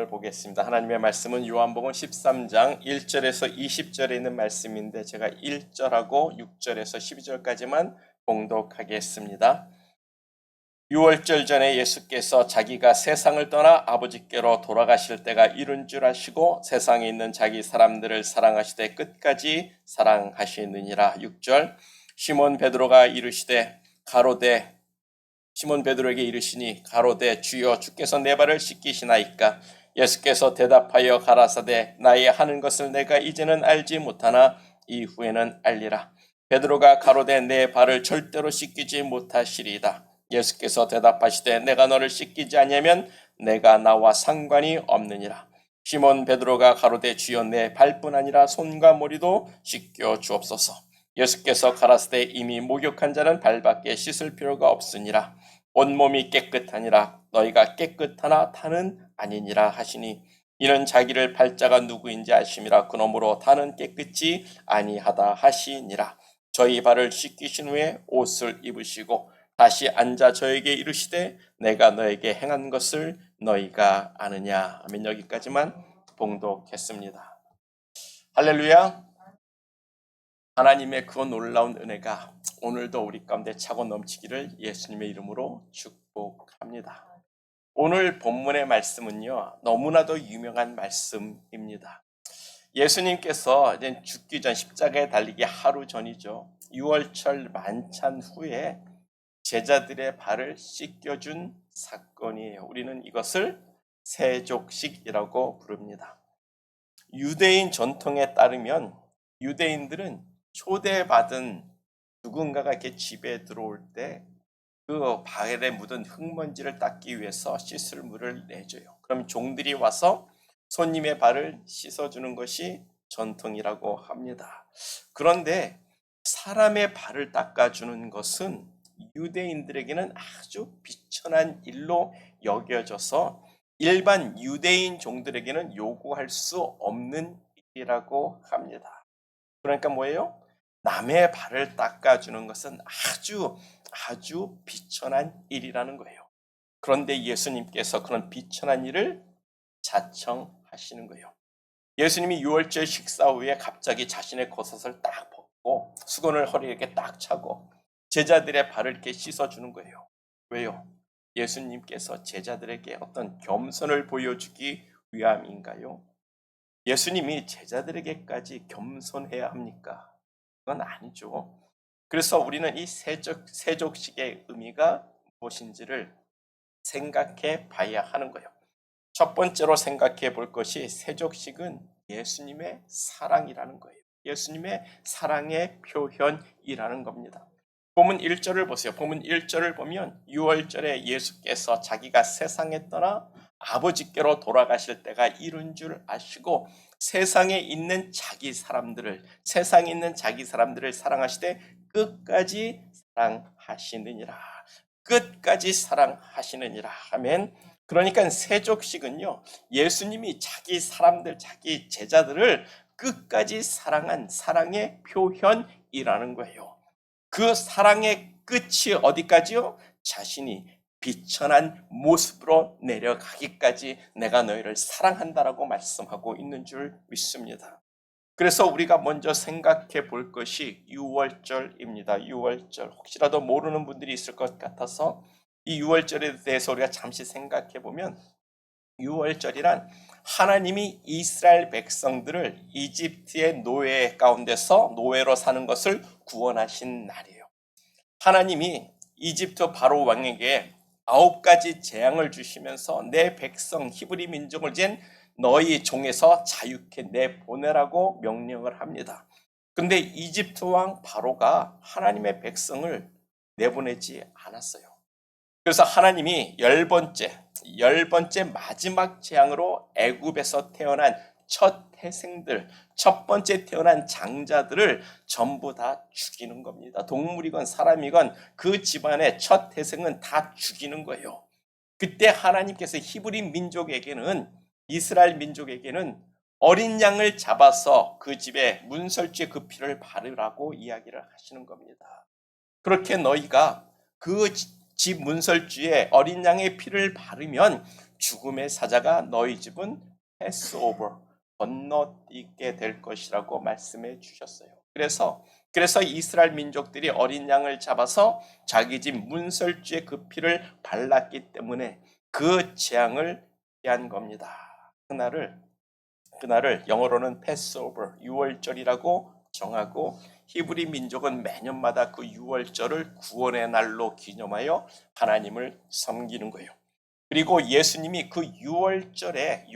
말씀을 보겠습니다. 하나님의 말씀은 요한복음 13장 1절에서 20절에 있는 말씀인데 제가 1절하고 6절에서 12절까지만 봉독하겠습니다. 6월절 전에 예수께서 자기가 세상을 떠나 아버지께로 돌아가실 때가 이른 줄 아시고 세상에 있는 자기 사람들을 사랑하시되 끝까지 사랑하시느니라. 6절 시몬 베드로가 이르시되 가로되 시몬 베드로에게 이르시니 가로되 주여 주께서 내 발을 씻기시나이까. 예수께서 대답하여 가라사대 나의 하는 것을 내가 이제는 알지 못하나 이후에는 알리라. 베드로가 가로되 내 발을 절대로 씻기지 못하시리이다. 예수께서 대답하시되 내가 너를 씻기지 아니하면 내가 나와 상관이 없느니라. 시몬 베드로가 가로되 주여 내 발뿐 아니라 손과 머리도 씻겨 주옵소서. 예수께서 가라사대 이미 목욕한 자는 발밖에 씻을 필요가 없으니라. 온몸이 깨끗하니라. 너희가 깨끗하나 다는 아니니라 하시니 이는 자기를 팔자가 누구인지 아심이라. 그러므로 다는 깨끗이 아니하다 하시니라. 저희 발을 씻기신 후에 옷을 입으시고 다시 앉아 저에게 이르시되 내가 너에게 행한 것을 너희가 아느냐. 아멘. 여기까지만 봉독했습니다. 할렐루야. 하나님의 그 놀라운 은혜가 오늘도 우리 가운데 차고 넘치기를 예수님의 이름으로 축복합니다. 오늘 본문의 말씀은요, 너무나도 유명한 말씀입니다. 예수님께서 이제 죽기 전 십자가에 달리기 하루 전이죠. 6월절 만찬 후에 제자들의 발을 씻겨준 사건이에요. 우리는 이것을 세족식이라고 부릅니다. 유대인 전통에 따르면 유대인들은 초대받은 누군가가 이렇게 집에 들어올 때 그 발에 묻은 흙먼지를 닦기 위해서 씻을 물을 내줘요. 그럼 종들이 와서 손님의 발을 씻어주는 것이 전통이라고 합니다. 그런데 사람의 발을 닦아주는 것은 유대인들에게는 아주 비천한 일로 여겨져서 일반 유대인 종들에게는 요구할 수 없는 일이라고 합니다. 그러니까 뭐예요? 남의 발을 닦아주는 것은 아주 비천한 일이라는 거예요. 그런데 예수님께서 그런 비천한 일을 자청하시는 거예요. 예수님이 6월절 식사 후에 갑자기 자신의 겉옷을 딱 벗고 수건을 허리에 이렇게 딱 차고 제자들의 발을 이렇게 씻어주는 거예요. 왜요? 예수님께서 제자들에게 어떤 겸손을 보여주기 위함인가요? 예수님이 제자들에게까지 겸손해야 합니까? 그건 아니죠. 그래서 우리는 이 세족식의 의미가 무엇인지를 생각해 봐야 하는 거예요. 첫 번째로 생각해 볼 것이 세족식은 예수님의 사랑이라는 거예요. 예수님의 사랑의 표현이라는 겁니다. 본문 1절을 보세요. 본문 1절을 보면 6월절에 예수께서 자기가 세상에 떠나 아버지께로 돌아가실 때가 이른 줄 아시고 세상에 있는 자기 사람들을 사랑하시되 끝까지 사랑하시느니라. 끝까지 사랑하시느니라. 아멘. 그러니까 세족식은요, 예수님이 자기 사람들, 자기 제자들을 끝까지 사랑한 사랑의 표현이라는 거예요. 그 사랑의 끝이 어디까지요? 자신이 비천한 모습으로 내려가기까지 내가 너희를 사랑한다라고 말씀하고 있는 줄 믿습니다. 그래서 우리가 먼저 생각해 볼 것이 6월절입니다. 6월절. 혹시라도 모르는 분들이 있을 것 같아서 이 6월절에 대해서 우리가 잠시 생각해 보면 6월절이란 하나님이 이스라엘 백성들을 이집트의 노예 가운데서 노예로 사는 것을 구원하신 날이에요. 하나님이 이집트 바로 왕에게 9가지 재앙을 주시면서 내 백성 히브리 민족을 잰 너희 종에서 자유케 내보내라고 명령을 합니다. 근데 이집트 왕 바로가 하나님의 백성을 내보내지 않았어요. 그래서 하나님이 열 번째 마지막 재앙으로 애굽에서 태어난 첫 태생들, 첫 번째 태어난 장자들을 전부 다 죽이는 겁니다. 동물이건 사람이건 그 집안의 첫 태생은 다 죽이는 거예요. 그때 하나님께서 히브리 민족에게는, 이스라엘 민족에게는 어린 양을 잡아서 그 집에 문설주에 그 피를 바르라고 이야기를 하시는 겁니다. 그렇게 너희가 그 집 문설주에 어린 양의 피를 바르면 죽음의 사자가 너희 집은 패스오버, 건너뛰게 될 것이라고 말씀해 주셨어요. 그래서 이스라엘 민족들이 어린 양을 잡아서 자기 집 문설주에 그 피를 발랐기 때문에 그 재앙을 피한 겁니다. 그날을 영어로는 패스오버, 유월절이라고 정하고, 히브리 민족은 매년마다 그 유월절을 구원의 날로 기념하여 하나님을 섬기는 거예요. 그리고 예수님이 그 유월절에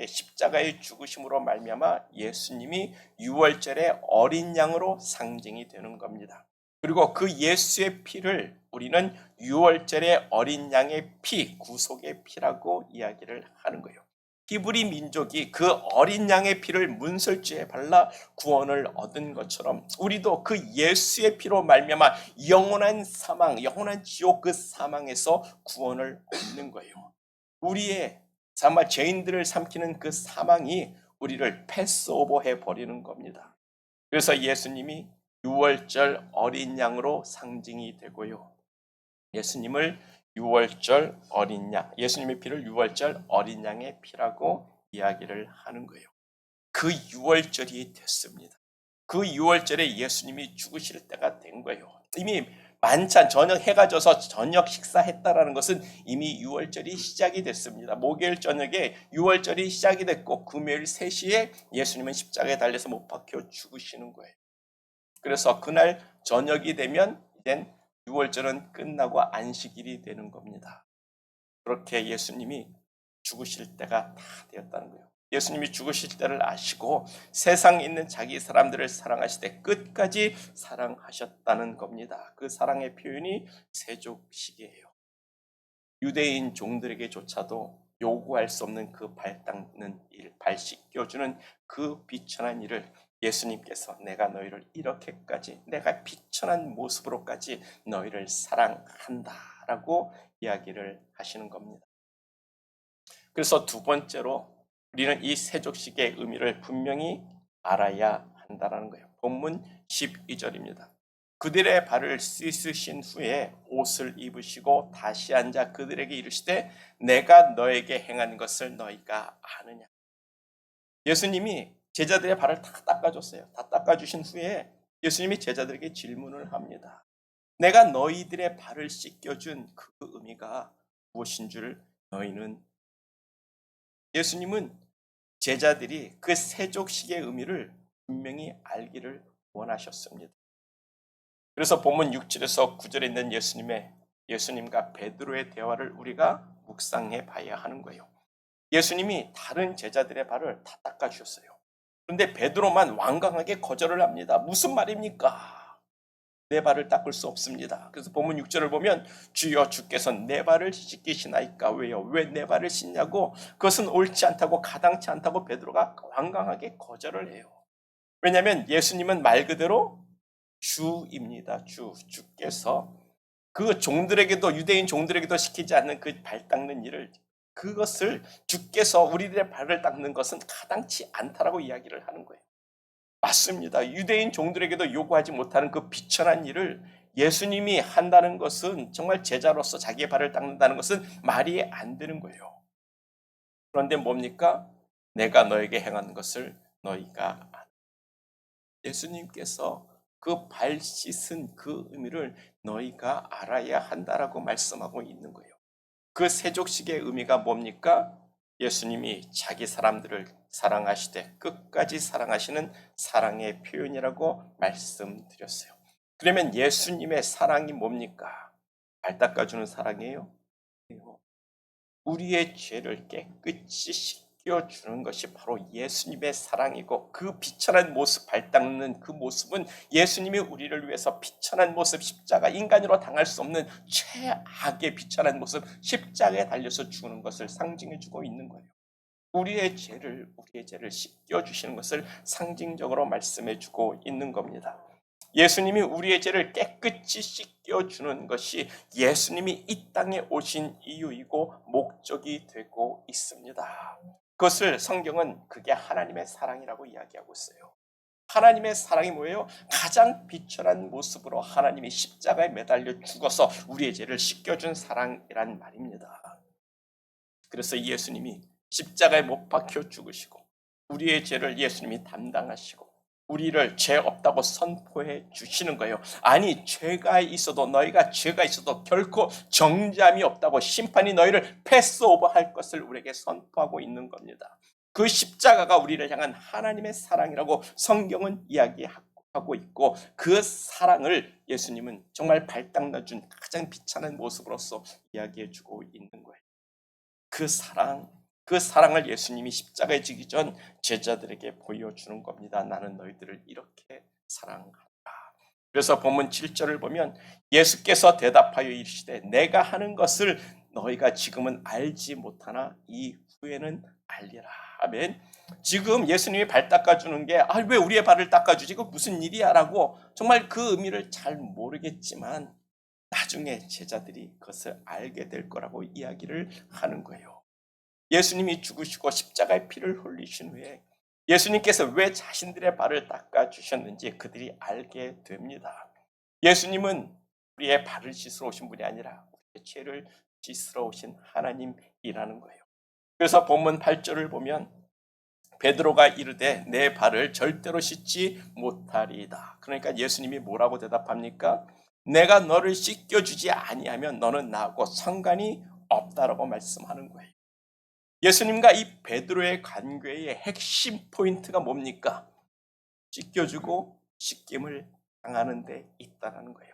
십자가의 죽으심으로 말미암아 예수님이 유월절의 어린 양으로 상징이 되는 겁니다. 그리고 그 예수의 피를 우리는 유월절의 어린 양의 피, 구속의 피라고 이야기를 하는 거예요. 히브리 민족이 그 어린 양의 피를 문설주에 발라 구원을 얻은 것처럼 우리도 그 예수의 피로 말미암아 영원한 사망, 영원한 지옥, 그 사망에서 구원을 얻는 거예요. 우리의 정말 죄인들을 삼키는 그 사망이 우리를 패스오버 해버리는 겁니다. 그래서 예수님이 유월절 어린 양으로 상징이 되고요. 예수님의 피를 유월절 어린 양의 피라고 이야기를 하는 거예요. 그 유월절이 됐습니다. 그 유월절에 예수님이 죽으실 때가 된 거예요. 이미 만찬, 저녁 해가 져서 저녁 식사했다라는 것은 이미 유월절이 시작이 됐습니다. 목요일 저녁에 유월절이 시작이 됐고 금요일 3시에 예수님은 십자가에 달려서 못 박혀 죽으시는 거예요. 그래서 그날 저녁이 되면 이젠 유월절은 끝나고 안식일이 되는 겁니다. 그렇게 예수님이 죽으실 때가 다 되었다는 거예요. 예수님이 죽으실 때를 아시고 세상에 있는 자기 사람들을 사랑하시되 끝까지 사랑하셨다는 겁니다. 그 사랑의 표현이 세족식이에요. 유대인 종들에게조차도 요구할 수 없는 그 발 닦는 일, 발 씻겨주는 그 비천한 일을 예수님께서 내가 너희를 이렇게까지, 내가 비천한 모습으로까지 너희를 사랑한다라고 이야기를 하시는 겁니다. 그래서 두 번째로 우리는 이 세족식의 의미를 분명히 알아야 한다는 거예요. 본문 12절입니다. 그들의 발을 씻으신 후에 옷을 입으시고 다시 앉아 그들에게 이르시되 내가 너에게 행한 것을 너희가 아느냐. 예수님이 제자들의 발을 다 닦아줬어요. 다 닦아주신 후에 예수님이 제자들에게 질문을 합니다. 내가 너희들의 발을 씻겨준 그 의미가 무엇인 줄 너희는? 예수님은 제자들이 그 세족식의 의미를 분명히 알기를 원하셨습니다. 그래서 본문 6절에서 9절에 있는 예수님과 베드로의 대화를 우리가 묵상해 봐야 하는 거예요. 예수님이 다른 제자들의 발을 다 닦아주셨어요. 그런데 베드로만 완강하게 거절을 합니다. 무슨 말입니까? 내 발을 닦을 수 없습니다. 그래서 본문 6절을 보면 주여 주께서 내 발을 씻기시나이까? 왜요? 왜 내 발을 씻냐고? 그것은 옳지 않다고, 가당치 않다고 베드로가 완강하게 거절을 해요. 왜냐하면 예수님은 말 그대로 주입니다. 주께서 그 종들에게도, 유대인 종들에게도 시키지 않는 그 발 닦는 일을, 그것을 주께서 우리들의 발을 닦는 것은 가당치 않다라고 이야기를 하는 거예요. 맞습니다. 유대인 종들에게도 요구하지 못하는 그 비천한 일을 예수님이 한다는 것은, 정말 제자로서 자기의 발을 닦는다는 것은 말이 안 되는 거예요. 그런데 뭡니까? 내가 너에게 행한 것을 너희가 아는. 예수님께서 그 발 씻은 그 의미를 너희가 알아야 한다라고 말씀하고 있는 거예요. 그 세족식의 의미가 뭡니까? 예수님이 자기 사람들을 사랑하시되 끝까지 사랑하시는 사랑의 표현이라고 말씀드렸어요. 그러면 예수님의 사랑이 뭡니까? 발 닦아주는 사랑이에요? 우리의 죄를 깨끗이 씻겨주는 것이 바로 예수님의 사랑이고, 그 비천한 모습, 발 닦는 그 모습은 예수님이 우리를 위해서 비천한 모습, 십자가, 인간으로 당할 수 없는 최악의 비천한 모습, 십자가에 달려서 죽는 것을 상징해주고 있는 거예요. 우리의 죄를 씻겨주시는 것을 상징적으로 말씀해주고 있는 겁니다. 예수님이 우리의 죄를 깨끗이 씻겨주는 것이 예수님이 이 땅에 오신 이유이고 목적이 되고 있습니다. 그것을 성경은 그게 하나님의 사랑이라고 이야기하고 있어요. 하나님의 사랑이 뭐예요? 가장 비천한 모습으로 하나님이 십자가에 매달려 죽어서 우리의 죄를 씻겨준 사랑이란 말입니다. 그래서 예수님이 십자가에 못 박혀 죽으시고 우리의 죄를 예수님이 담당하시고 우리를 죄 없다고 선포해 주시는 거예요. 아니, 죄가 있어도, 너희가 죄가 있어도 결코 정죄함이 없다고, 심판이 너희를 패스오버할 것을 우리에게 선포하고 있는 겁니다. 그 십자가가 우리를 향한 하나님의 사랑이라고 성경은 이야기하고 있고, 그 사랑을 예수님은 정말 발당나준 가장 비참한 모습으로서 이야기해주고 있는 거예요. 그 사랑을 예수님이 십자가에 지기 전 제자들에게 보여주는 겁니다. 나는 너희들을 이렇게 사랑한다. 그래서 본문 7절을 보면 예수께서 대답하여 이르시되 내가 하는 것을 너희가 지금은 알지 못하나 이후에는 알리라. 아멘. 지금 예수님이 발 닦아주는 게 왜 우리의 발을 닦아주지? 그 무슨 일이야? 라고 정말 그 의미를 잘 모르겠지만 나중에 제자들이 그것을 알게 될 거라고 이야기를 하는 거예요. 예수님이 죽으시고 십자가의 피를 흘리신 후에 예수님께서 왜 자신들의 발을 닦아주셨는지 그들이 알게 됩니다. 예수님은 우리의 발을 씻으러 오신 분이 아니라 우리의 죄를 씻으러 오신 하나님이라는 거예요. 그래서 본문 8절을 보면 베드로가 이르되 내 발을 절대로 씻지 못하리이다. 그러니까 예수님이 뭐라고 대답합니까? 내가 너를 씻겨주지 아니하면 너는 나하고 상관이 없다라고 말씀하는 거예요. 예수님과 이 베드로의 관계의 핵심 포인트가 뭡니까? 씻겨주고 씻김을 당하는 데 있다는 거예요.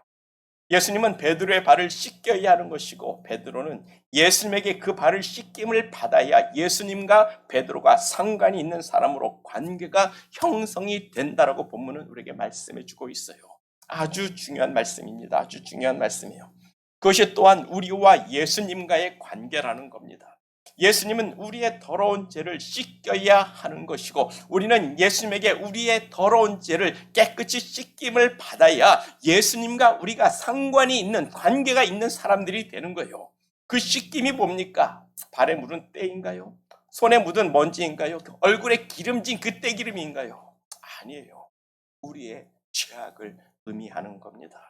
예수님은 베드로의 발을 씻겨야 하는 것이고 베드로는 예수님에게 그 발을 씻김을 받아야 예수님과 베드로가 상관이 있는 사람으로 관계가 형성이 된다라고 본문은 우리에게 말씀해 주고 있어요. 아주 중요한 말씀입니다. 아주 중요한 말씀이에요. 그것이 또한 우리와 예수님과의 관계라는 겁니다. 예수님은 우리의 더러운 죄를 씻겨야 하는 것이고 우리는 예수님에게 우리의 더러운 죄를 깨끗이 씻김을 받아야 예수님과 우리가 상관이 있는 관계가 있는 사람들이 되는 거예요. 그 씻김이 뭡니까? 발에 묻은 때인가요? 손에 묻은 먼지인가요? 얼굴에 기름진 그 때기름인가요? 아니에요. 우리의 죄악을 의미하는 겁니다.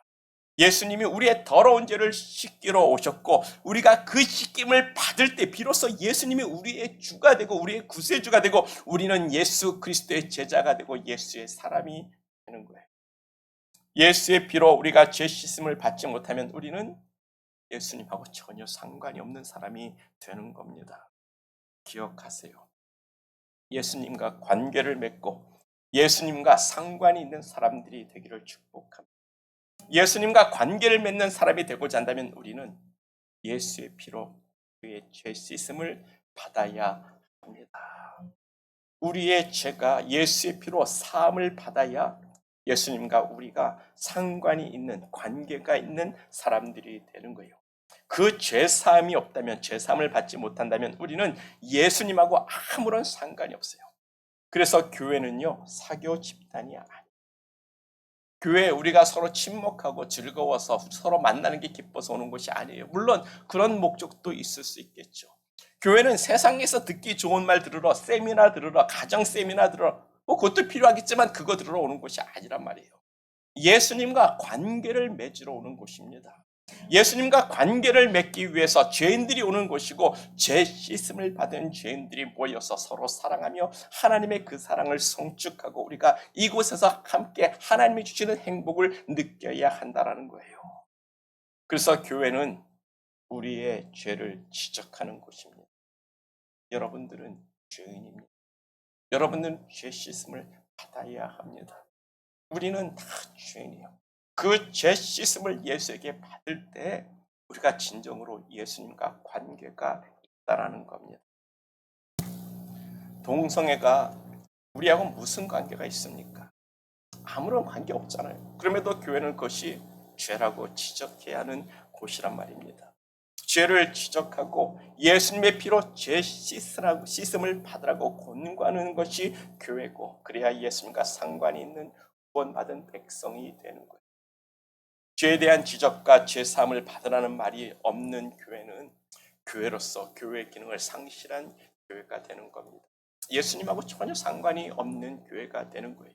예수님이 우리의 더러운 죄를 씻기러 오셨고 우리가 그 씻김을 받을 때 비로소 예수님이 우리의 주가 되고 우리의 구세주가 되고 우리는 예수 그리스도의 제자가 되고 예수의 사람이 되는 거예요. 예수의 피로 우리가 죄 씻음을 받지 못하면 우리는 예수님하고 전혀 상관이 없는 사람이 되는 겁니다. 기억하세요. 예수님과 관계를 맺고 예수님과 상관이 있는 사람들이 되기를 축복합니다. 예수님과 관계를 맺는 사람이 되고자 한다면 우리는 예수의 피로 그의 죄 씻음을 받아야 합니다. 우리의 죄가 예수의 피로 사함을 받아야 예수님과 우리가 상관이 있는 관계가 있는 사람들이 되는 거예요. 그 죄 사함이 없다면 죄 사함을 받지 못한다면 우리는 예수님하고 아무런 상관이 없어요. 그래서 교회는요 사교 집단이 아니에요. 교회에 우리가 서로 친목하고 즐거워서 서로 만나는 게 기뻐서 오는 것이 아니에요. 물론 그런 목적도 있을 수 있겠죠. 교회는 세상에서 듣기 좋은 말 들으러, 세미나 들으러, 가정 세미나 들으러, 그것도 필요하겠지만 그거 들으러 오는 곳이 아니란 말이에요. 예수님과 관계를 맺으러 오는 곳입니다. 예수님과 관계를 맺기 위해서 죄인들이 오는 곳이고 죄 씻음을 받은 죄인들이 모여서 서로 사랑하며 하나님의 그 사랑을 성축하고 우리가 이곳에서 함께 하나님이 주시는 행복을 느껴야 한다는 거예요. 그래서 교회는 우리의 죄를 지적하는 곳입니다. 여러분들은 죄인입니다. 여러분들은 죄 씻음을 받아야 합니다. 우리는 다 죄인이에요. 그 죄 씻음을 예수에게 받을 때 우리가 진정으로 예수님과 관계가 있다라는 겁니다. 동성애가 우리하고 무슨 관계가 있습니까? 아무런 관계 없잖아요. 그럼에도 교회는 그것이 죄라고 지적해야 하는 곳이란 말입니다. 죄를 지적하고 예수님의 피로 죄 씻음을 받으라고 권고하는 것이 교회고 그래야 예수님과 상관이 있는 구원받은 백성이 되는 거예요. 죄에 대한 지적과 죄 사함을 받으라는 말이 없는 교회는 교회로서 교회의 기능을 상실한 교회가 되는 겁니다. 예수님하고 전혀 상관이 없는 교회가 되는 거예요.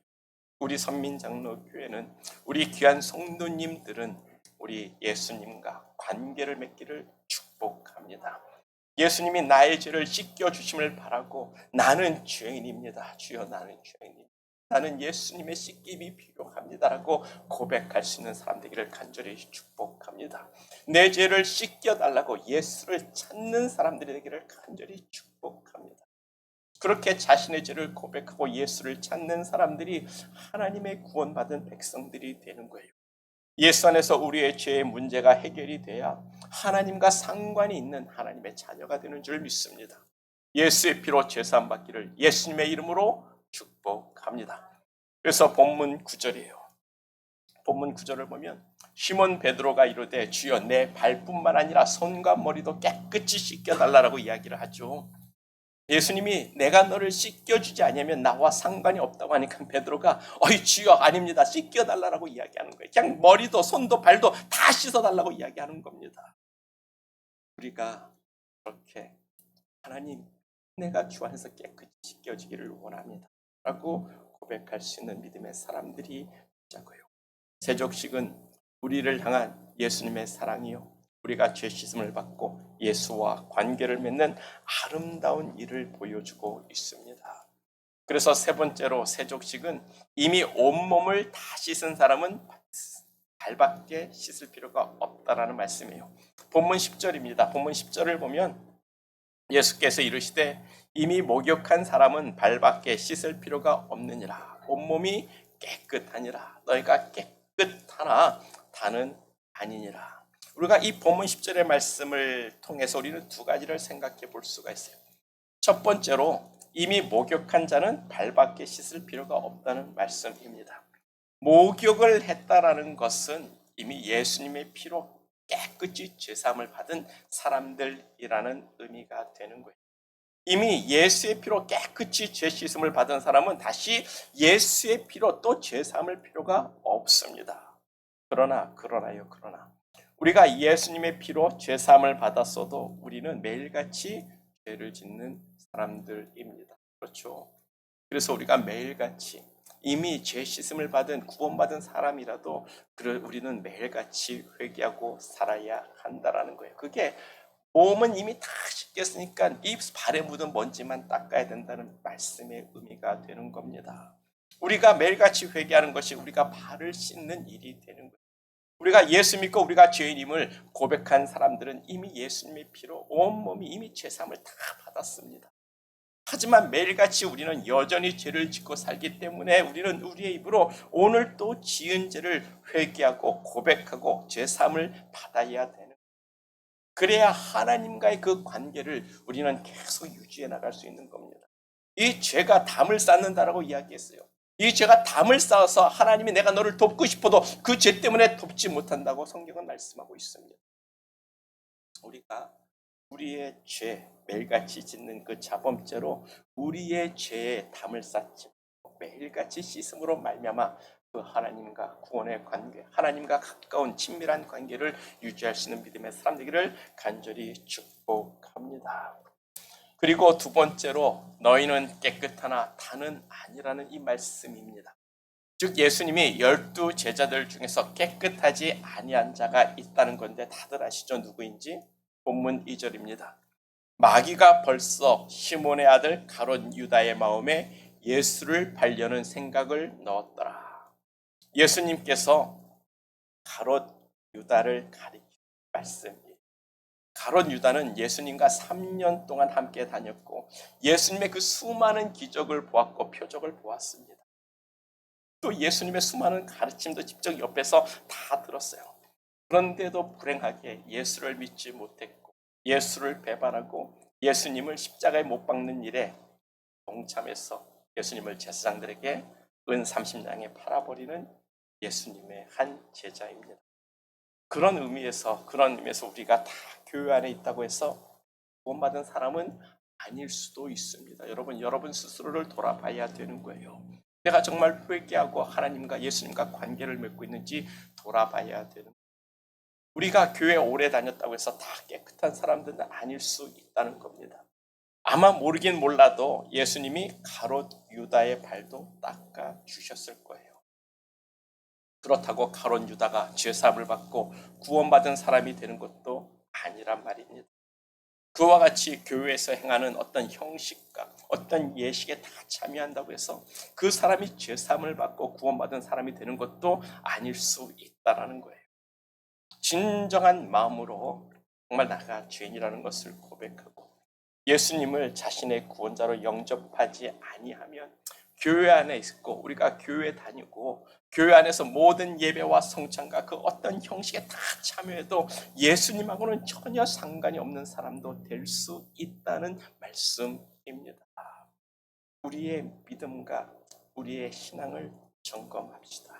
우리 선민장로교회는 우리 귀한 성도님들은 우리 예수님과 관계를 맺기를 축복합니다. 예수님이 나의 죄를 씻겨주심을 바라고 나는 죄인입니다. 주여 나는 죄인입니다. 나는 예수님의 씻김이 필요합니다라고 고백할 수 있는 사람 되기를 간절히 축복합니다. 내 죄를 씻겨달라고 예수를 찾는 사람들이 되기를 간절히 축복합니다. 그렇게 자신의 죄를 고백하고 예수를 찾는 사람들이 하나님의 구원받은 백성들이 되는 거예요. 예수 안에서 우리의 죄의 문제가 해결이 돼야 하나님과 상관이 있는 하나님의 자녀가 되는 줄 믿습니다. 예수의 피로 죄사함 받기를 예수님의 이름으로 축복합니다. 그래서 본문 9절이에요. 본문 9절을 보면 시몬 베드로가 이르되 주여 내 발뿐만 아니라 손과 머리도 깨끗이 씻겨달라고 이야기를 하죠. 예수님이 내가 너를 씻겨주지 않으면 나와 상관이 없다고 하니까 베드로가 어이 주여 아닙니다. 씻겨달라고 이야기하는 거예요. 그냥 머리도 손도 발도 다 씻어달라고 이야기하는 겁니다. 우리가 그렇게 하나님 내가 주 안에서 깨끗이 씻겨지기를 원합니다 라고 고백할 수 있는 믿음의 사람들이 있자고요. 세족식은 우리를 향한 예수님의 사랑이요 우리가 죄 씻음을 받고 예수와 관계를 맺는 아름다운 일을 보여주고 있습니다. 그래서 세 번째로 세족식은 이미 온몸을 다 씻은 사람은 발밖에 씻을 필요가 없다라는 말씀이에요. 본문 10절입니다. 본문 10절을 보면 예수께서 이르시되 이미 목욕한 사람은 발밖에 씻을 필요가 없느니라. 온몸이 깨끗하니라. 너희가 깨끗하나 다는 아니니라. 우리가 이 본문 10절의 말씀을 통해서 우리는 두 가지를 생각해 볼 수가 있어요. 첫 번째로 이미 목욕한 자는 발밖에 씻을 필요가 없다는 말씀입니다. 목욕을 했다라는 것은 이미 예수님의 피로 깨끗이 죄사함을 받은 사람들이라는 의미가 되는 거예요. 이미 예수의 피로 깨끗이 죄 씻음을 받은 사람은 다시 예수의 피로 또 죄사함을 필요가 없습니다. 그러나 우리가 예수님의 피로 죄사함을 받았어도 우리는 매일같이 죄를 짓는 사람들입니다. 그렇죠? 그래서 우리가 매일같이 이미 죄 씻음을 받은 구원받은 사람이라도 우리는 매일같이 회개하고 살아야 한다라는 거예요. 그게 몸은 이미 다 씻겼으니까 이 발에 묻은 먼지만 닦아야 된다는 말씀의 의미가 되는 겁니다. 우리가 매일같이 회개하는 것이 우리가 발을 씻는 일이 되는 거예요. 우리가 예수 믿고 우리가 죄인임을 고백한 사람들은 이미 예수님의 피로 온몸이 이미 죄사함을 다 받았습니다. 하지만 매일같이 우리는 여전히 죄를 짓고 살기 때문에 우리는 우리의 입으로 오늘 또 지은 죄를 회개하고 고백하고 죄사함을 받아야 되는 거예요. 그래야 하나님과의 그 관계를 우리는 계속 유지해 나갈 수 있는 겁니다. 이 죄가 담을 쌓는다라고 이야기했어요. 이 죄가 담을 쌓아서 하나님이 내가 너를 돕고 싶어도 그 죄 때문에 돕지 못한다고 성경은 말씀하고 있습니다. 우리가 우리의 죄, 매일같이 짓는 그 자범죄로 우리의 죄에 담을 쌓지 매일같이 씻음으로 말미암아 그 하나님과 구원의 관계, 하나님과 가까운 친밀한 관계를 유지할 수 있는 믿음의 사람 되기를 간절히 축복합니다. 그리고 두 번째로 너희는 깨끗하나 다는 아니라는 이 말씀입니다. 즉 예수님이 12 제자들 중에서 깨끗하지 아니한 자가 있다는 건데 다들 아시죠? 누구인지? 본문 2절입니다. 마귀가 벌써 시몬의 아들 가롯 유다의 마음에 예수를 팔려는 생각을 넣었더라. 예수님께서 가롯 유다를 가리키는 말씀이에요. 가롯 유다는 예수님과 3년 동안 함께 다녔고 예수님의 그 수많은 기적을 보았고 표적을 보았습니다. 또 예수님의 수많은 가르침도 직접 옆에서 다 들었어요. 그런데도 불행하게 예수를 믿지 못했고 예수를 배반하고 예수님을 십자가에 못 박는 일에 동참해서 예수님을 제사장들에게 은 30냥에 팔아버리는 예수님의 한 제자입니다. 그런 의미에서 우리가 다 교회 안에 있다고 해서 구원받은 사람은 아닐 수도 있습니다. 여러분 스스로를 돌아봐야 되는 거예요. 내가 정말 회개하고 하나님과 예수님과 관계를 맺고 있는지 돌아봐야 되는 거예요. 우리가 교회 오래 다녔다고 해서 다 깨끗한 사람들은 아닐 수 있다는 겁니다. 아마 모르긴 몰라도 예수님이 가롯 유다의 발도 닦아 주셨을 거예요. 그렇다고 가롯 유다가 죄사함을 받고 구원받은 사람이 되는 것도 아니란 말입니다. 그와 같이 교회에서 행하는 어떤 형식과 어떤 예식에 다 참여한다고 해서 그 사람이 죄사함을 받고 구원받은 사람이 되는 것도 아닐 수 있다라는 거예요. 진정한 마음으로 정말 나가 죄인이라는 것을 고백하고 예수님을 자신의 구원자로 영접하지 아니하면 교회 안에 있고 우리가 교회 다니고 교회 안에서 모든 예배와 성찬과 그 어떤 형식에 다 참여해도 예수님하고는 전혀 상관이 없는 사람도 될 수 있다는 말씀입니다. 우리의 믿음과 우리의 신앙을 점검합시다.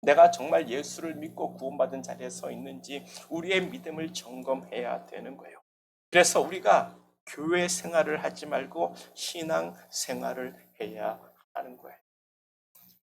내가 정말 예수를 믿고 구원받은 자리에 서 있는지 우리의 믿음을 점검해야 되는 거예요. 그래서 우리가 교회 생활을 하지 말고 신앙 생활을 해야 하는 거예요.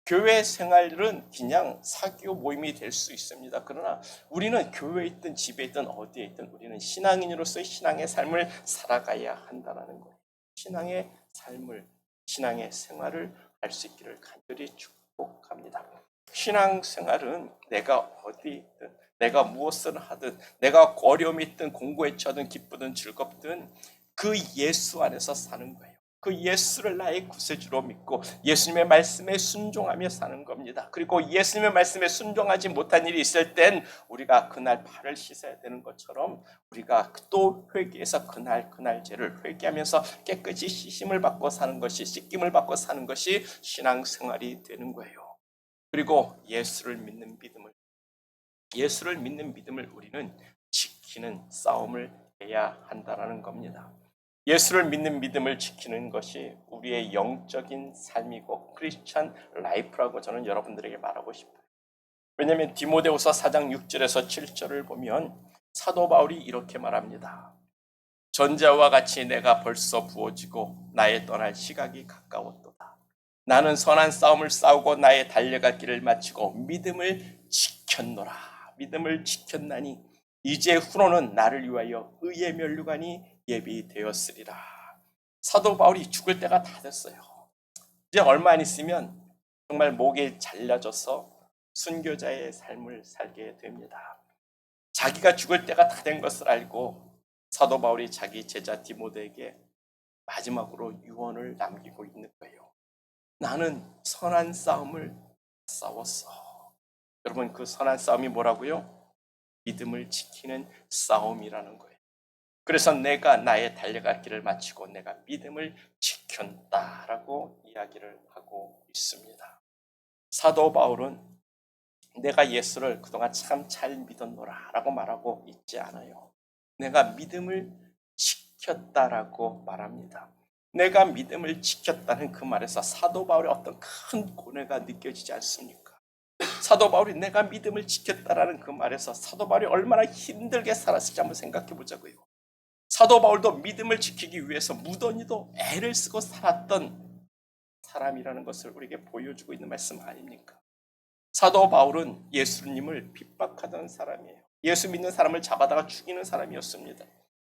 교회 생활은 그냥 사교 모임이 될 수 있습니다. 그러나 우리는 교회에 있든 집에 있든 어디에 있든 우리는 신앙인으로서의 신앙의 삶을 살아가야 한다는 거예요. 신앙의 삶을, 신앙의 생활을 할 수 있기를 간절히 축복합니다. 신앙 생활은 내가 어디 있든 내가 무엇을 하든 내가 어려움이 있든 공부에 처든 기쁘든 즐겁든 그 예수 안에서 사는 거예요. 그 예수를 나의 구세주로 믿고 예수님의 말씀에 순종하며 사는 겁니다. 그리고 예수님의 말씀에 순종하지 못한 일이 있을 땐 우리가 그날 발을 씻어야 되는 것처럼 우리가 또 회개해서 그날 죄를 회개하면서 깨끗이 씻임을 받고 사는 것이 씻김을 받고 사는 것이 신앙생활이 되는 거예요. 그리고 예수를 믿는 믿음을 우리는 지키는 싸움을 해야 한다는 겁니다. 예수를 믿는 믿음을 지키는 것이 우리의 영적인 삶이고 크리스찬 라이프라고 저는 여러분들에게 말하고 싶어요. 왜냐하면 디모데후서 4장 6절에서 7절을 보면 사도 바울이 이렇게 말합니다. 전자와 같이 내가 벌써 부어지고 나의 떠날 시각이 가까웠도다. 나는 선한 싸움을 싸우고 나의 달려갈 길을 마치고 믿음을 지켰노라. 믿음을 지켰나니 이제 후로는 나를 위하여 의의 면류관이 예비되었으리라. 사도 바울이 죽을 때가 다 됐어요. 이제 얼마 안 있으면 정말 목에 잘려져서 순교자의 삶을 살게 됩니다. 자기가 죽을 때가 다 된 것을 알고 사도 바울이 자기 제자 디모데에게 마지막으로 유언을 남기고 있는 거예요. 나는 선한 싸움을 싸웠어. 여러분, 그 선한 싸움이 뭐라고요? 믿음을 지키는 싸움이라는 거예요. 그래서 내가 나의 달려갈 길을 마치고 내가 믿음을 지켰다라고 이야기를 하고 있습니다. 사도 바울은 내가 예수를 그동안 참 잘 믿었노라 라고 말하고 있지 않아요. 내가 믿음을 지켰다라고 말합니다. 내가 믿음을 지켰다는 그 말에서 사도 바울의 어떤 큰 고뇌가 느껴지지 않습니까? 사도 바울이 내가 믿음을 지켰다라는 그 말에서 사도 바울이 얼마나 힘들게 살았을지 한번 생각해 보자고요. 사도 바울도 믿음을 지키기 위해서 무던히도 애를 쓰고 살았던 사람이라는 것을 우리에게 보여주고 있는 말씀 아닙니까? 사도 바울은 예수님을 핍박하던 사람이에요. 예수 믿는 사람을 잡아다가 죽이는 사람이었습니다.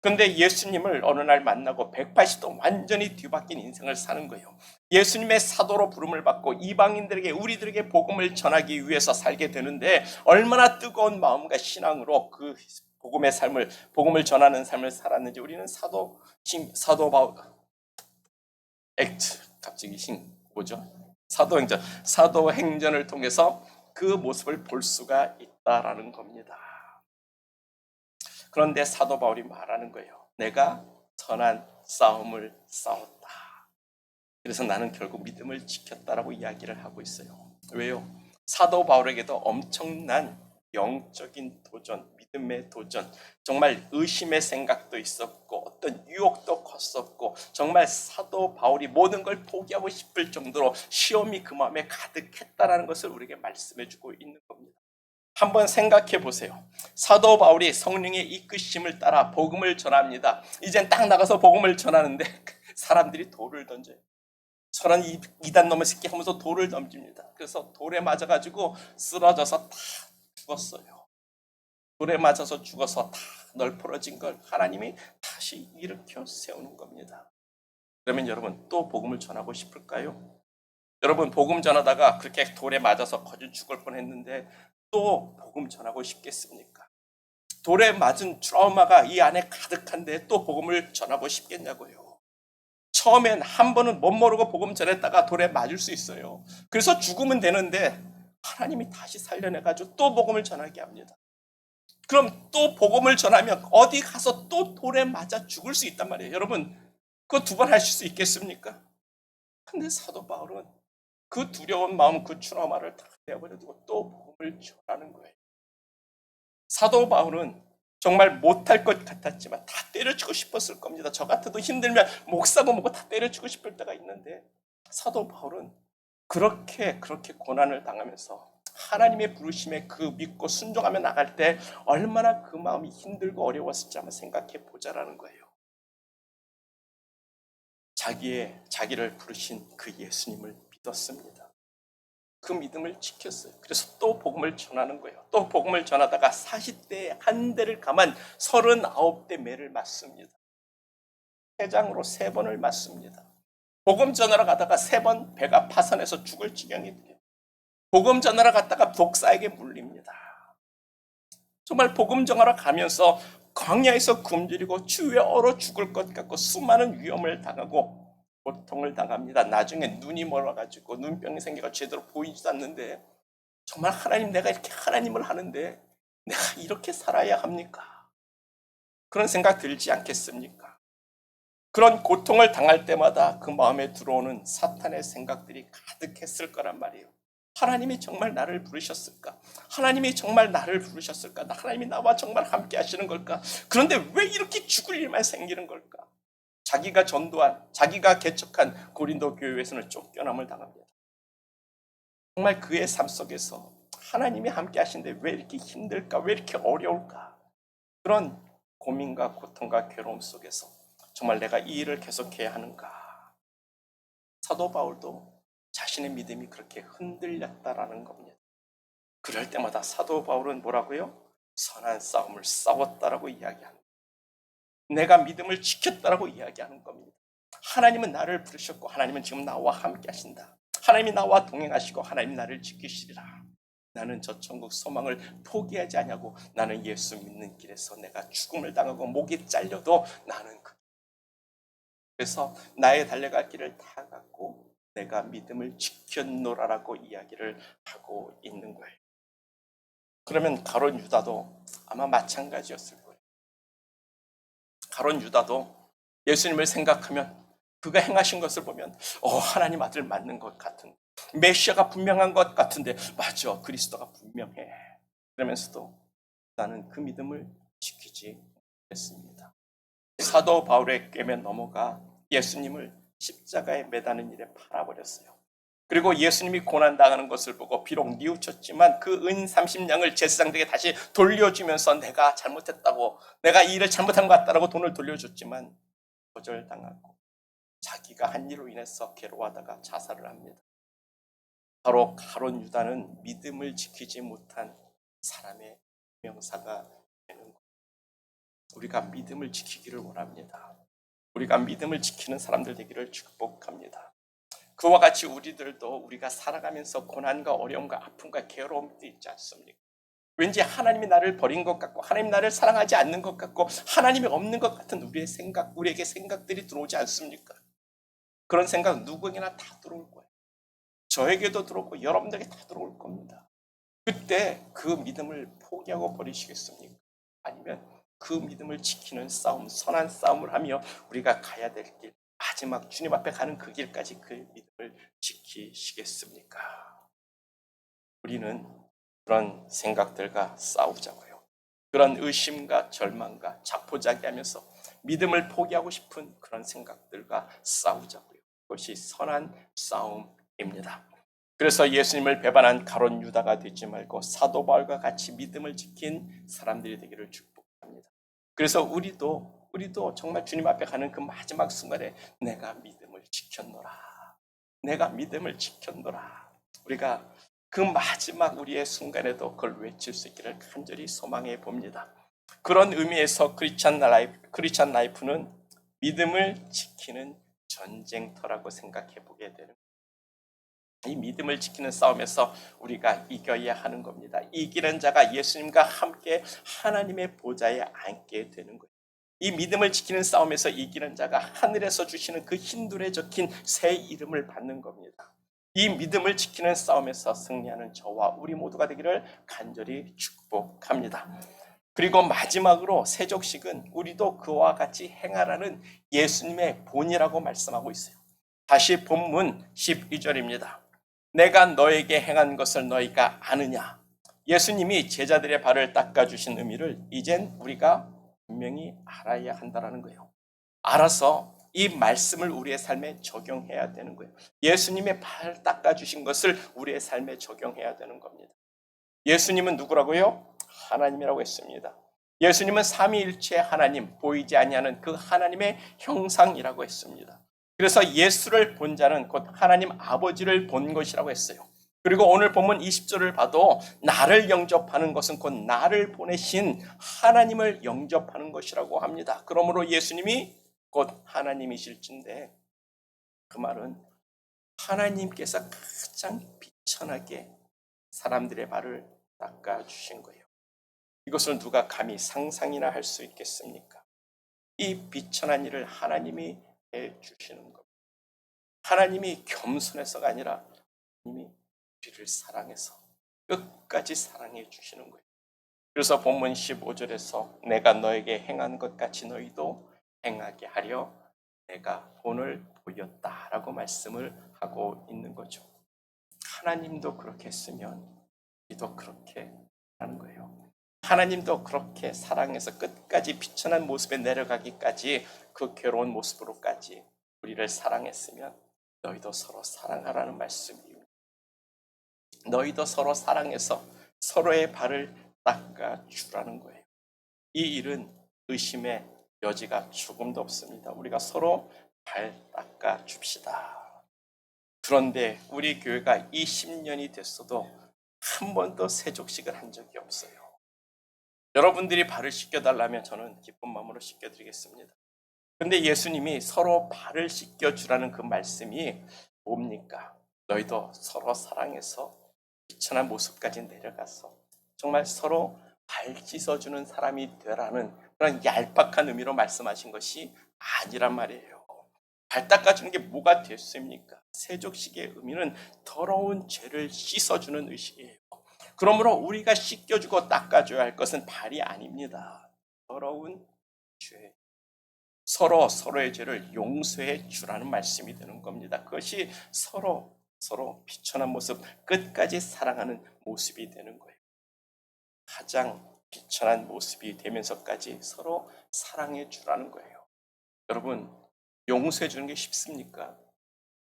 그런데 예수님을 어느 날 만나고 180도 완전히 뒤바뀐 인생을 사는 거예요. 예수님의 사도로 부름을 받고 이방인들에게 우리들에게 복음을 전하기 위해서 살게 되는데 얼마나 뜨거운 마음과 신앙으로 그 복음의 삶을 복음을 전하는 삶을 살았는지 우리는 사도 바울 액트 갑자기 뭐죠? 사도행전을 통해서 그 모습을 볼 수가 있다라는 겁니다. 그런데 사도 바울이 말하는 거예요. 내가 선한 싸움을 싸웠다. 그래서 나는 결국 믿음을 지켰다라고 이야기를 하고 있어요. 왜요? 사도 바울에게도 엄청난 영적인 도전, 믿음의 도전, 정말 의심의 생각도 있었고 어떤 유혹도 컸었고 정말 사도 바울이 모든 걸 포기하고 싶을 정도로 시험이 그 마음에 가득했다라는 것을 우리에게 말씀해주고 있는 겁니다. 한번 생각해 보세요. 사도 바울이 성령의 이끄심을 따라 복음을 전합니다. 이젠 딱 나가서 복음을 전하는데 사람들이 돌을 던져요. 저런 이단 놈의 새끼 하면서 돌을 던집니다. 그래서 돌에 맞아가지고 쓰러져서 다 죽었어요. 돌에 맞아서 죽어서 다 널브러진 걸 하나님이 다시 일으켜 세우는 겁니다. 그러면 여러분 또 복음을 전하고 싶을까요? 여러분 복음 전하다가 그렇게 돌에 맞아서 거진 죽을 뻔했는데 또 복음 전하고 싶겠습니까? 돌에 맞은 트라우마가 이 안에 가득한데 또 복음을 전하고 싶겠냐고요. 처음엔 한 번은 못 모르고 복음 전했다가 돌에 맞을 수 있어요. 그래서 죽으면 되는데 하나님이 다시 살려내가지고 또 복음을 전하게 합니다. 그럼 또 복음을 전하면 어디 가서 또 돌에 맞아 죽을 수 있단 말이에요. 여러분, 그거 두 번 하실 수 있겠습니까? 근데 사도 바울은 그 두려운 마음, 그 트라우마를 다 내버려두고 또 복음을 전하는 거예요. 사도 바울은 정말 못할 것 같았지만 다 때려치고 싶었을 겁니다. 저 같아도 힘들면 목사고 뭐고 다 때려치고 싶을 때가 있는데 사도 바울은 그렇게 고난을 당하면서 하나님의 부르심에 그 믿고 순종하며 나갈 때 얼마나 그 마음이 힘들고 어려웠을지 한번 생각해 보자라는 거예요. 자기를 부르신 그 예수님을 믿었습니다. 그 믿음을 지켰어요. 그래서 또 복음을 전하는 거예요. 또 복음을 전하다가 40대에 한 대를 감한 39대 매를 맞습니다. 회장으로 3번을 맞습니다. 복음 전하러 가다가 3번 배가 파산해서 죽을 지경이 돼요. 복음 전하러 갔다가 독사에게 물립니다. 정말 복음 전하러 가면서 광야에서 굶주리고 추위에 얼어 죽을 것 같고 수많은 위험을 당하고 고통을 당합니다. 나중에 눈이 멀어가지고 눈병이 생겨가 제대로 보이지도 않는데 정말 하나님, 내가 이렇게 하나님을 하는데 내가 이렇게 살아야 합니까? 그런 생각 들지 않겠습니까? 그런 고통을 당할 때마다 그 마음에 들어오는 사탄의 생각들이 가득했을 거란 말이에요. 하나님이 정말 나를 부르셨을까? 하나님이 정말 나를 부르셨을까? 하나님이 나와 정말 함께 하시는 걸까? 그런데 왜 이렇게 죽을 일만 생기는 걸까? 자기가 전도한, 자기가 개척한 고린도 교회에서는 쫓겨남을 당합니다. 정말 그의 삶 속에서 하나님이 함께 하시는데 왜 이렇게 힘들까? 왜 이렇게 어려울까? 그런 고민과 고통과 괴로움 속에서 정말 내가 이 일을 계속해야 하는가? 사도 바울도 자신의 믿음이 그렇게 흔들렸다라는 겁니다. 그럴 때마다 사도 바울은 뭐라고요? 선한 싸움을 싸웠다라고 이야기합니다. 내가 믿음을 지켰다라고 이야기하는 겁니다. 하나님은 나를 부르셨고 하나님은 지금 나와 함께 하신다. 하나님이 나와 동행하시고 하나님 나를 지키시리라. 나는 저 천국 소망을 포기하지 않냐고. 나는 예수 믿는 길에서 내가 죽음을 당하고 목이 잘려도 나는 그래서 나의 달려갈 길을 다 갖고 내가 믿음을 지켰노라라고 이야기를 하고 있는 거예요. 그러면 가룟 유다도 아마 마찬가지였을 거예요. 가룟 유다도 예수님을 생각하면 그가 행하신 것을 보면 하나님 아들 맞는 것 같은, 메시아가 분명한 것 같은데 맞아, 그리스도가 분명해. 그러면서도 나는 그 믿음을 지키지 못했습니다. 사도 바울의 꿰매 넘어가 예수님을 십자가에 매다는 일에 팔아버렸어요. 그리고 예수님이 고난당하는 것을 보고 비록 뉘우쳤지만 그 은 30냥을 제사장들에게 다시 돌려주면서 내가 잘못했다고, 내가 이 일을 잘못한 것 같다라고 돈을 돌려줬지만 거절당하고 자기가 한 일로 인해서 괴로워하다가 자살을 합니다. 바로 가룟 유다는 믿음을 지키지 못한 사람의 명사가 되는 거예요. 우리가 믿음을 지키기를 원합니다. 우리가 믿음을 지키는 사람들 되기를 축복합니다. 그와 같이 우리들도 우리가 살아가면서 고난과 어려움과 아픔과 괴로움도 있지 않습니까? 왠지 하나님이 나를 버린 것 같고 하나님 나를 사랑하지 않는 것 같고 하나님이 없는 것 같은 우리에게 생각들이 들어오지 않습니까? 그런 생각 누구에게나 다 들어올 거예요. 저에게도 들어오고 여러분들에게 다 들어올 겁니다. 그때 그 믿음을 포기하고 버리시겠습니까? 아니면 그 믿음을 지키는 싸움, 선한 싸움을 하며 우리가 가야 될 길, 마지막 주님 앞에 가는 그 길까지 그 믿음을 지키시겠습니까? 우리는 그런 생각들과 싸우자고요. 그런 의심과 절망과 자포자기하면서 믿음을 포기하고 싶은 그런 생각들과 싸우자고요. 그것이 선한 싸움입니다. 그래서 예수님을 배반한 가룟 유다가 되지 말고 사도 바울과 같이 믿음을 지킨 사람들이 되기를 축복합니다. 그래서 우리도 정말 주님 앞에 가는 그 마지막 순간에 내가 믿음을 지켰노라. 내가 믿음을 지켰노라. 우리가 그 마지막 우리의 순간에도 그걸 외칠 수 있기를 간절히 소망해 봅니다. 그런 의미에서 크리스찬 라이프는 믿음을 지키는 전쟁터라고 생각해 보게 되는 이 믿음을 지키는 싸움에서 우리가 이겨야 하는 겁니다. 이기는 자가 예수님과 함께 하나님의 보좌에 앉게 되는 거예요. 이 믿음을 지키는 싸움에서 이기는 자가 하늘에서 주시는 그 흰돌에 적힌 새 이름을 받는 겁니다. 이 믿음을 지키는 싸움에서 승리하는 저와 우리 모두가 되기를 간절히 축복합니다. 그리고 마지막으로 세족식은 우리도 그와 같이 행하라는 예수님의 본이라고 말씀하고 있어요. 다시 본문 12절입니다. 내가 너에게 행한 것을 너희가 아느냐. 예수님이 제자들의 발을 닦아주신 의미를 이젠 우리가 분명히 알아야 한다는 거예요. 알아서 이 말씀을 우리의 삶에 적용해야 되는 거예요. 예수님의 발 닦아주신 것을 우리의 삶에 적용해야 되는 겁니다. 예수님은 누구라고요? 하나님이라고 했습니다. 예수님은 삼위일체 하나님, 보이지 아니하는 그 하나님의 형상이라고 했습니다. 그래서 예수를 본 자는 곧 하나님 아버지를 본 것이라고 했어요. 그리고 오늘 본문 20절을 봐도 나를 영접하는 것은 곧 나를 보내신 하나님을 영접하는 것이라고 합니다. 그러므로 예수님이 곧 하나님이실진데 그 말은 하나님께서 가장 비천하게 사람들의 발을 닦아주신 거예요. 이것을 누가 감히 상상이나 할 수 있겠습니까? 이 비천한 일을 하나님이 해주시는 겁니다. 하나님이 겸손해서가 아니라 하나님이 우리를 사랑해서 끝까지 사랑해 주시는 거예요. 그래서 본문 15절에서 내가 너에게 행한 것 같이 너희도 행하게 하려 내가 본을 보였다라고 말씀을 하고 있는 거죠. 하나님도 그렇게 했으면 우리도 그렇게 하는 거예요. 하나님도 그렇게 사랑해서 끝까지 비천한 모습에 내려가기까지 그 괴로운 모습으로까지 우리를 사랑했으면 너희도 서로 사랑하라는 말씀이에요. 너희도 서로 사랑해서 서로의 발을 닦아주라는 거예요. 이 일은 의심의 여지가 조금도 없습니다. 우리가 서로 발 닦아줍시다. 그런데 우리 교회가 20년이 됐어도 한 번도 세족식을 한 적이 없어요. 여러분들이 발을 씻겨달라면 저는 기쁜 마음으로 씻겨드리겠습니다. 그런데 예수님이 서로 발을 씻겨주라는 그 말씀이 뭡니까? 너희도 서로 사랑해서 비천한 모습까지 내려가서 정말 서로 발 씻어주는 사람이 되라는 그런 얄팍한 의미로 말씀하신 것이 아니란 말이에요. 발 닦아주는 게 뭐가 됐습니까? 세족식의 의미는 더러운 죄를 씻어주는 의식이에요. 그러므로 우리가 씻겨주고 닦아줘야 할 것은 발이 아닙니다. 더러운 죄. 서로의 죄를 용서해 주라는 말씀이 되는 겁니다. 그것이 서로 비천한 모습, 끝까지 사랑하는 모습이 되는 거예요. 가장 비천한 모습이 되면서까지 서로 사랑해 주라는 거예요. 여러분, 용서해 주는 게 쉽습니까?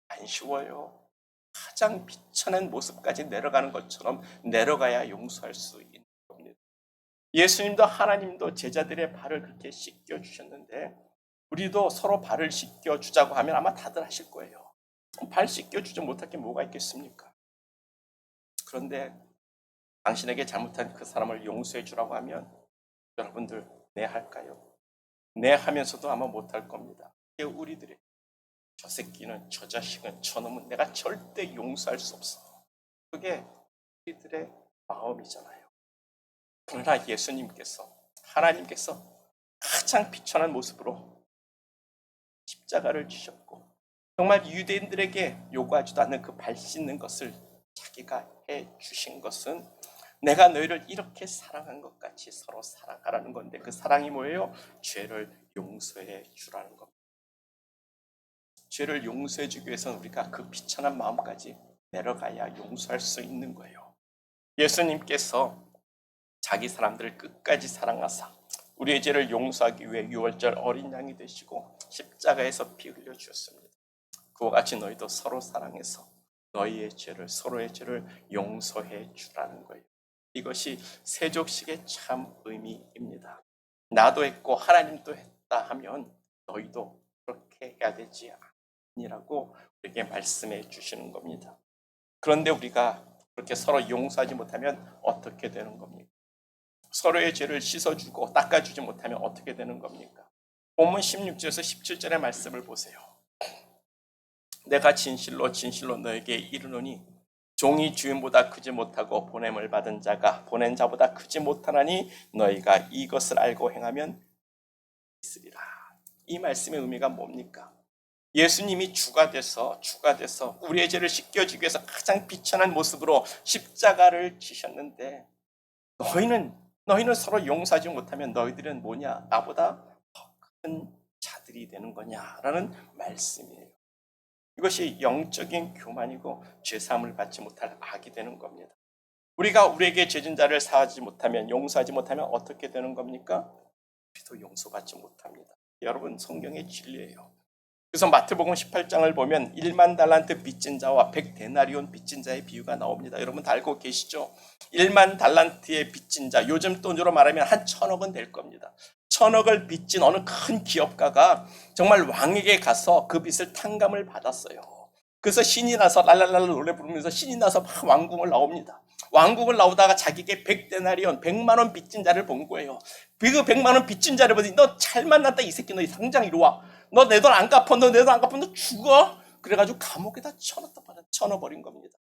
안 쉬워요. 가장 비천한 모습까지 내려가는 것처럼 내려가야 용서할 수 있는 겁니다. 예수님도 하나님도 제자들의 발을 그렇게 씻겨주셨는데 우리도 서로 발을 씻겨주자고 하면 아마 다들 하실 거예요. 발 씻겨주지 못할 게 뭐가 있겠습니까? 그런데 당신에게 잘못한 그 사람을 용서해 주라고 하면 여러분들 네 할까요? 네 하면서도 아마 못할 겁니다. 이게 우리들의 저 새끼는, 저 자식은, 저놈은 내가 절대 용서할 수 없어. 그게 우리들의 마음이잖아요. 그러나 예수님께서, 하나님께서 가장 비천한 모습으로 십자가를 지셨고 정말 유대인들에게 요구하지도 않는 그 발 씻는 것을 자기가 해주신 것은 내가 너희를 이렇게 사랑한 것 같이 서로 사랑하라는 건데 그 사랑이 뭐예요? 죄를 용서해 주라는 겁니다. 죄를 용서해 주기 위해서는 우리가 그 비천한 마음까지 내려가야 용서할 수 있는 거예요. 예수님께서 자기 사람들을 끝까지 사랑하사 우리의 죄를 용서하기 위해 유월절 어린 양이 되시고 십자가에서 피 흘려 주셨습니다. 그와 같이 너희도 서로 사랑해서 너희의 죄를 서로의 죄를 용서해 주라는 거예요. 이것이 세족식의 참 의미입니다. 나도 했고 하나님도 했다 하면 너희도 그렇게 해야 되지 아니라고 우리에게 말씀해 주시는 겁니다. 그런데 우리가 그렇게 서로 용서하지 못하면 어떻게 되는 겁니까? 서로의 죄를 씻어주고 닦아주지 못하면 어떻게 되는 겁니까? 본문 16절에서 17절의 말씀을 보세요. 내가 진실로 너에게 이르노니 종이 주인보다 크지 못하고 보냄을 받은 자가 보낸 자보다 크지 못하나니 너희가 이것을 알고 행하면 있으리라. 이 말씀의 의미가 뭡니까? 예수님이 주가 돼서 우리의 죄를 씻겨주기 위해서 가장 비천한 모습으로 십자가를 지셨는데 너희는 서로 용서하지 못하면 너희들은 뭐냐? 나보다 더 큰 자들이 되는 거냐라는 말씀이에요. 이것이 영적인 교만이고 죄사함을 받지 못할 악이 되는 겁니다. 우리가 우리에게 죄진 자를 사하지 못하면 용서하지 못하면 어떻게 되는 겁니까? 우리도 용서받지 못합니다. 여러분 성경의 진리예요. 그래서 마태복음 18장을 보면 1만 달란트 빚진 자와 100데나리온 빚진 자의 비유가 나옵니다. 여러분 다 알고 계시죠? 1만 달란트의 빚진 자, 요즘 돈으로 말하면 한 1,000억은 될 겁니다. 1,000억을 빚진 어느 큰 기업가가 정말 왕에게 가서 그 빚을 탕감을 받았어요. 그래서 신이 나서 랄랄랄 노래 부르면서 신이 나서 막 왕궁을 나옵니다. 왕국을 나오다가 자기에게 100데나리온 100만 원 빚진 자를 본 거예요. 그 100만 원 빚진 자를 보더니 너 잘 만났다 이 새끼, 너 당장 이리 와. 너 내 돈 안 갚아. 너 내 돈 안 갚으면 너 죽어. 그래가지고 감옥에다 쳐넣어버린 겁니다.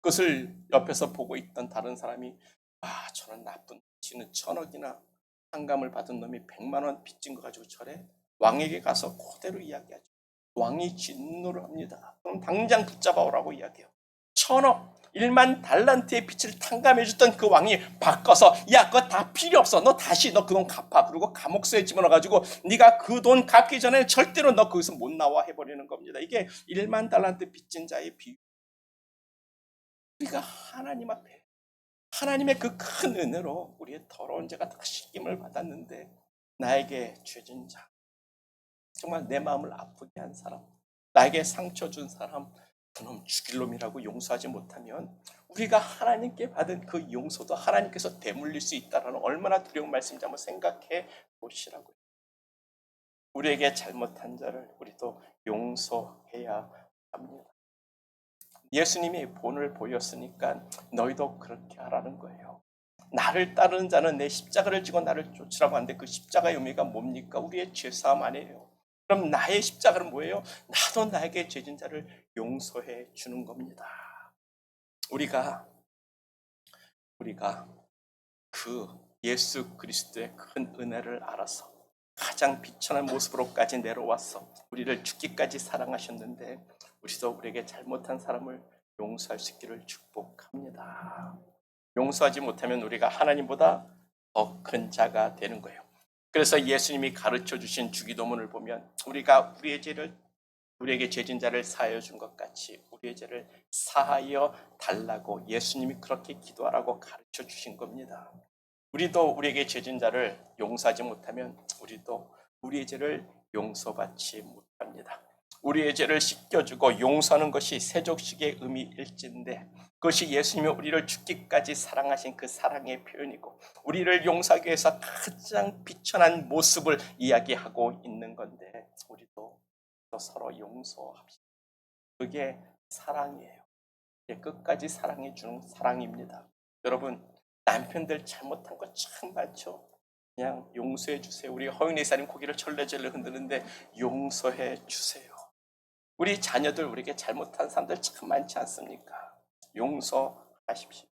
그것을 옆에서 보고 있던 다른 사람이 저는 나쁜 지는 1,000억이나 상감을 받은 놈이 100만 원 빚진 거 가지고 저래? 왕에게 가서 그대로 이야기하죠. 왕이 진노를 합니다. 그럼 당장 붙잡아오라고 이야기해요. 1,000억 1만 달란트의 빚을 탕감해줬던 그 왕이 바꿔서 야 그거 다 필요 없어. 너 다시 너 그 돈 갚아. 그리고 감옥소에 집어넣어가지고 네가 그 돈 갚기 전에 절대로 너 거기서 못 나와 해버리는 겁니다. 이게 1만 달란트 빚진 자의 비유. 우리가 하나님 앞에 하나님의 그 큰 은혜로 우리의 더러운 죄가 다 씻김을 받았는데 나에게 죄진 자, 정말 내 마음을 아프게 한 사람, 나에게 상처 준 사람, 그놈 죽일 놈이라고 용서하지 못하면 우리가 하나님께 받은 그 용서도 하나님께서 되물릴 수 있다는 얼마나 두려운 말씀인지 한번 생각해 보시라고요. 우리에게 잘못한 자를 우리도 용서해야 합니다. 예수님이 본을 보였으니까 너희도 그렇게 하라는 거예요. 나를 따르는 자는 내 십자가를 지고 나를 쫓으라고 하는데 그 십자가의 의미가 뭡니까? 우리의 죄사함 아니에요. 그럼 나의 십자가는 뭐예요? 나도 나에게 죄진 자를 용서해 주는 겁니다. 우리가 그 예수 그리스도의 큰 은혜를 알아서 가장 비천한 모습으로까지 내려와서 우리를 죽기까지 사랑하셨는데 우리도 우리에게 잘못한 사람을 용서할 수 있기를 축복합니다. 용서하지 못하면 우리가 하나님보다 더 큰 자가 되는 거예요. 그래서 예수님이 가르쳐 주신 주기도문을 보면 우리가 우리에게 죄진 자를 사하여 준 것 같이 우리의 죄를 사하여 달라고 예수님이 그렇게 기도하라고 가르쳐 주신 겁니다. 우리도 우리에게 죄진 자를 용서하지 못하면 우리도 우리의 죄를 용서받지 못합니다. 우리의 죄를 씻겨주고 용서하는 것이 세족식의 의미일진데 그것이 예수님이 우리를 죽기까지 사랑하신 그 사랑의 표현이고 우리를 용서하기 위해서 가장 비천한 모습을 이야기하고 있는 건데 우리도 서로 용서합시다. 그게 사랑이에요. 끝까지 사랑해 주는 사랑입니다. 여러분 남편들 잘못한 거 참 많죠. 그냥 용서해 주세요. 우리 허윤의 사님 고개를 절레절레 흔드는데 용서해 주세요. 우리 자녀들 우리에게 잘못한 사람들 참 많지 않습니까? 용서하십시오.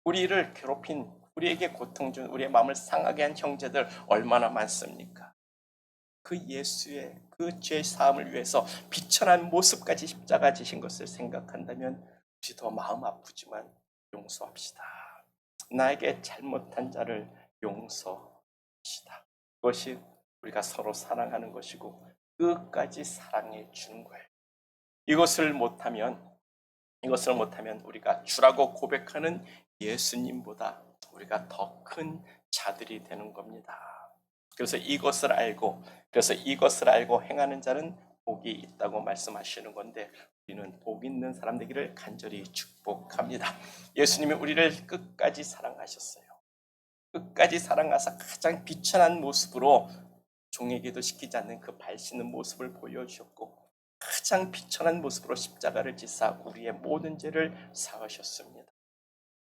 우리를 괴롭힌 우리에게 고통 준 우리의 마음을 상하게 한 형제들 얼마나 많습니까? 그 예수의 그 죄 사함을 위해서 비천한 모습까지 십자가 지신 것을 생각한다면 우리 더 마음 아프지만 용서합시다. 나에게 잘못한 자를 용서합시다. 그것이 우리가 서로 사랑하는 것이고 끝까지 사랑해 주는 거예요. 이것을 못하면 우리가 주라고 고백하는 예수님보다 우리가 더 큰 자들이 되는 겁니다. 그래서 이것을 알고 행하는 자는 복이 있다고 말씀하시는 건데 우리는 복 있는 사람 되기를 간절히 축복합니다. 예수님이 우리를 끝까지 사랑하셨어요. 끝까지 사랑하사 가장 비천한 모습으로 종에게도 시키지 않는 그 발시는 모습을 보여주셨고 가장 비천한 모습으로 십자가를 지사 우리의 모든 죄를 사하셨습니다.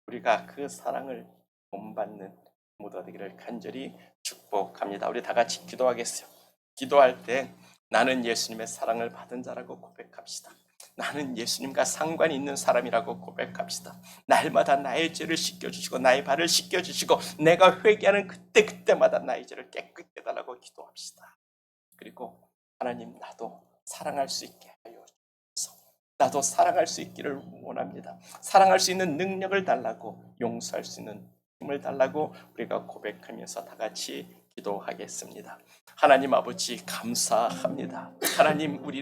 우리가 그 사랑을 본받는 모두가 되기를 간절히 축복합니다. 우리 다 같이 기도하겠어요. 기도할 때 나는 예수님의 사랑을 받은 자라고 고백합시다. 나는 예수님과 상관이 있는 사람이라고 고백합시다. 날마다 나의 죄를 씻겨주시고 나의 발을 씻겨주시고 내가 회개하는 그때마다 나의 죄를 깨끗게 해달라고 기도합시다. 그리고 하나님, 나도 사랑할 수 있게 하여 주옵소서. 나도 사랑할 수 있기를 원합니다. 사랑할 수 있는 능력을 달라고, 용서할 수 있는 힘을 달라고 우리가 고백하면서 다 같이 기도하겠습니다. 하나님 아버지, 감사합니다. 하나님, 우리